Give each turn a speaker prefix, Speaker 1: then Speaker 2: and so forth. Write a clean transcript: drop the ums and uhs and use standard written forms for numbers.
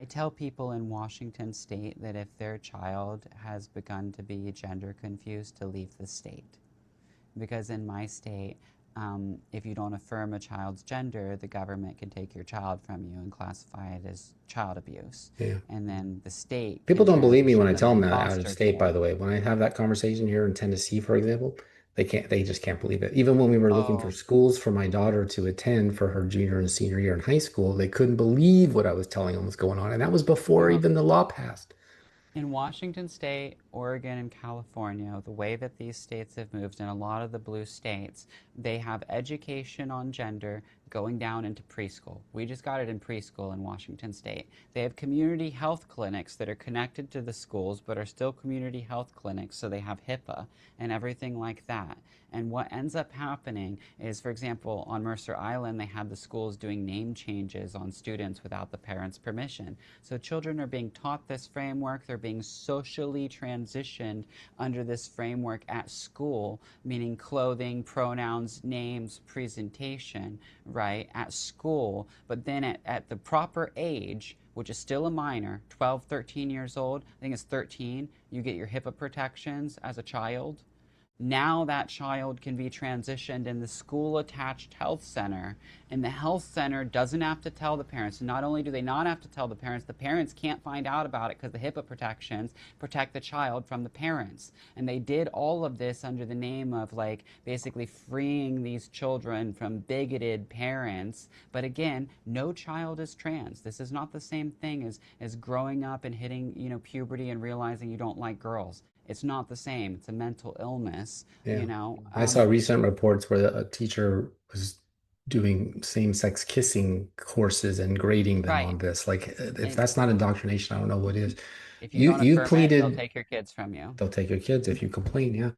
Speaker 1: tell people in Washington state that if their child has begun to be gender confused, to leave the state. Because in my state, if you don't affirm a child's gender, the government can take your child from you and classify it as child abuse.
Speaker 2: Yeah.
Speaker 1: And then the state
Speaker 2: People
Speaker 1: can
Speaker 2: don't believe me when
Speaker 1: transition
Speaker 2: I
Speaker 1: them
Speaker 2: tell them
Speaker 1: into
Speaker 2: that out of
Speaker 1: foster
Speaker 2: state, by
Speaker 1: care.
Speaker 2: the way. When I have that conversation here in Tennessee, for example, they just can't believe it. Even when we were looking for
Speaker 1: Oh,
Speaker 2: schools for my daughter to attend for her junior and senior year in high school, they couldn't believe what I was telling them was going on. And that was before
Speaker 1: well,
Speaker 2: even the law passed.
Speaker 1: in Washington State, Oregon, and California, the way that these states have moved, and a lot of the blue states, they have education on gender going down into preschool. We just got it in preschool in Washington State. They have community health clinics that are connected to the schools, but are still community health clinics, so they have HIPAA and everything like that. And what ends up happening is, for example, on Mercer Island, they had the schools doing name changes on students without the parents' permission. So children are being taught this framework, they're being socially transitioned under this framework at school, meaning clothing, pronouns, names, presentation, right, at school. But then at the proper age, which is still a minor, 12, 13 years old, I think it's 13, you get your HIPAA protections as a child. Now that child can be transitioned in the school attached health center, and the health center doesn't have to tell the parents. Not only do they not have to tell the parents can't find out about it because the HIPAA protections protect the child from the parents. And they did all of this under the name of like basically freeing these children from bigoted parents. But again, no child is trans. This is not the same thing as growing up and hitting, puberty and realizing you don't like girls. It's not the same. It's a mental illness,
Speaker 2: Yeah.
Speaker 1: you know.
Speaker 2: I saw recent reports where a teacher was doing same-sex kissing courses and grading them
Speaker 1: Right.
Speaker 2: on this. Like, if
Speaker 1: And
Speaker 2: that's not indoctrination, I don't know what is.
Speaker 1: if you
Speaker 2: You
Speaker 1: don't
Speaker 2: you
Speaker 1: affirm it, they'll
Speaker 2: pleaded
Speaker 1: take your kids from you.
Speaker 2: they'll take your kids if you complain. Yeah.